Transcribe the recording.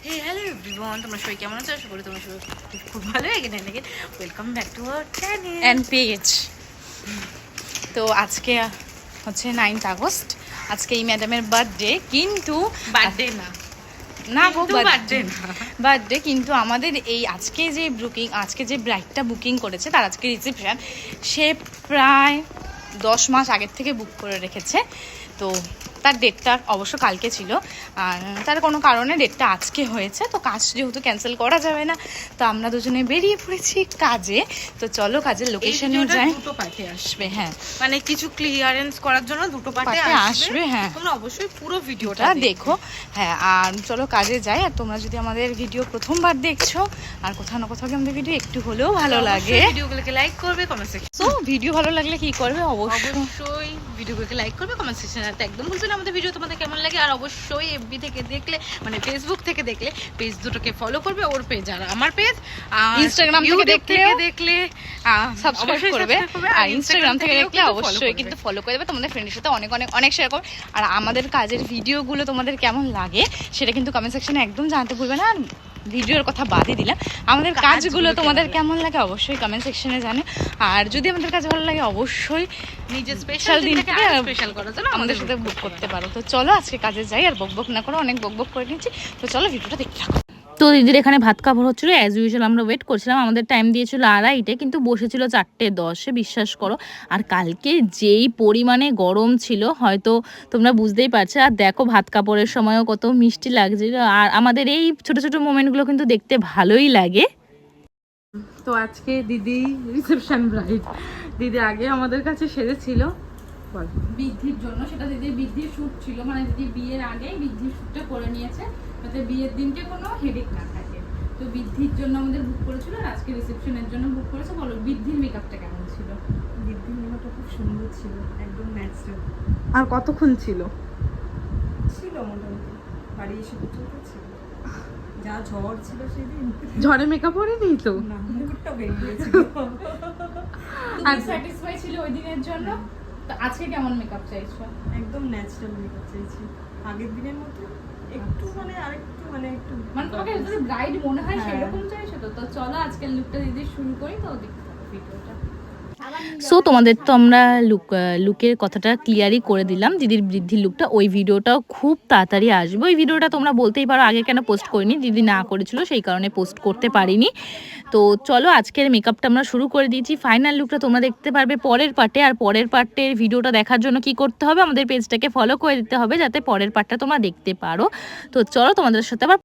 Hello everyone, তোমরা সবাই কেমন আছো? আশা করি তোমরা সবাই খুব ভালো। Again welcome back to our channel and page. তো আজকে হচ্ছে 9th আগস্ট। আজকে এই ম্যাডামের বার্থডে, কিন্তু বার্থডে না না গো, বার্থডে না, বার্থডে। কিন্তু আমাদের এই আজকে যে ব্রাইডটা বুকিং করেছে তার আজকে রিসেপশন, সে প্রায় 10 মাস আগের থেকে বুক করে রেখেছে। তো তার ডেটটা অবশ্য কালকে ছিল, আর তার কোনো কারণে ডেটটা আজকে হয়েছে। তো কাজ যেহেতু ক্যান্সেল করা যাবে না, তো আমরা দুজনে বেরিয়ে পড়েছি কাজে। তো চলো কাজের লোকেশনেও যাই। দুটো পার্টি আসবে, হ্যাঁ, মানে কিছু ক্লিয়ারেন্স করার জন্য দুটো পার্টি আসবে। হ্যাঁ, তোমরা অবশ্যই পুরো ভিডিওটা দেখো। হ্যাঁ, আর চলো কাজে যাই। আর তোমরা যদি আমাদের ভিডিও প্রথমবার দেখছো, আর কোথাও না কোথাও আমাদের ভিডিও একটু হলেও ভালো লাগে, ভিডিওগুলোকে লাইক করবে, কমেন্ট সেকশন। তো ভিডিও ভালো লাগলে কি করবে? অবশ্যই ভিডিওগুলোকে লাইক করবে, কমেন্ট সেকশনে একদম বলছো না আমাদের ভিডিও তোমাদের কেমন লাগে। আর অবশ্যই এফবি থেকে দেখলে, মানে ফেসবুক থেকে দেখলে পেজ দুটোকে ফলো করবে, ওর পেজ আর আমার পেজ। আর ইনস্টাগ্রাম থেকে দেখলে সাবস্ক্রাইব করবে, আর ইনস্টাগ্রাম থেকে দেখলে অবশ্যই কিন্তু ফলো করে দেবে। তোমাদের ফ্রেন্ডের সাথে অনেক অনেক অনেক শেয়ার করবে। আর আমাদের কাজের ভিডিওগুলো তোমাদের কেমন লাগে সেটা কিন্তু কমেন্ট সেকশনে একদম জানাতে ভুলবে না। আর ভিডিওর কথা বাদই দিলাম, আমাদের কাজগুলো তোমাদের কেমন লাগে অবশ্যই কমেন্ট সেকশনে জানে। আর যদি আমাদের কাজ ভালো লাগে অবশ্যই নিজের স্পেশাল দিনটাকে স্পেশাল করার জন্য আমাদের সাথে বুক করতে পারো। তো চলো আজকে কাজে যাই, আর বকবক না করো, অনেক বকবক করে নিচ্ছি। তো চলো ভিডিওটা দেখতে থাকো। তো দিদির এখানে ভাত কাপড় হচ্ছিল, অ্যাজ ইউজুয়াল আমরা ওয়েট করছিলাম। আমাদের টাইম দিয়েছিল 2:30, কিন্তু বসেছিল 4:10-এ, বিশ্বাস করো। আর কালকে যেই পরিমাণে গরম ছিল হয়তো তোমরা বুঝতেই পারছো। আর দেখো ভাত কাপড়ের সময়ও কত মিষ্টি লাগছিল। আর আমাদের এই ছোট ছোট মোমেন্টগুলো কিন্তু দেখতে ভালোই লাগে। তো আজকে দিদি রিসেপশন ব্রাইড, দিদি আগে আমাদের কাছে সেজেছিল বৃদ্ধির জন্য, সেটা দিদির বৃদ্ধির শ্যুট ছিল, মানে দিদি বিয়ের আগেই বৃদ্ধির শ্যুটটা করে নিয়েছে, যাতে বিয়ের দিনকে কোনো হেডেক না থাকে। তো বৃদ্ধির জন্য আমাদের বুক করেছিল, আর আজকে রিসেপশনের জন্য বুক করেছে। বলো বৃদ্ধির মেকআপটা কেমন ছিল? বৃদ্ধির মেকআপটা খুব সুন্দর ছিল, একদম ন্যাচারাল আর কতক্ষণ ছিল? ছিল, মোটামুটি বাড়ি এসে পর্যন্ত ছিল। যা ঝড় ছিল সেদিন, ঝড়ে মেকআপ করে নি তো না মুকুটটা বেরিয়েছিল। আর স্যাটিসফাই ছিল ওই দিনের জন্য। তো আজকে কেমন মেকআপ চাইছো? একদম ন্যাচারাল মেকআপ চাইছি, আগের দিনের মতো একটু, মানে আরেকটু, মানে একটু, মানে তোমাকে যদি ব্রাইড মনে হয় হ্যাঁ। সেরকম চাইছো তো? তো চলো আজকের লুকটা দিদি শুরু করি, তো দেখতে থাকো ভিডিওটা। সো তোমাদের তো আমরা লুকের কথাটা ক্লিয়ারই করে দিলাম। দিদির বৃদ্ধির লুকটা, ওই ভিডিওটাও খুব তাড়াতাড়ি আসবে। ওই ভিডিওটা তোমরা বলতেই পারো আগে কেন পোস্ট করিনি, দিদি না করেছিল সেই কারণে পোস্ট করতে পারিনি। তো চলো আজকের মেকআপটা আমরা শুরু করে দিয়েছি। ফাইনাল লুকটা তোমরা দেখতে পারবে পরের পার্টে। আর পরের পার্টের ভিডিওটা দেখার জন্য কি করতে হবে? আমাদের পেজটাকে ফলো করে দিতে হবে, যাতে পরের পার্টটা তোমরা দেখতে পারো। তো চলো তোমাদের সাথে আবার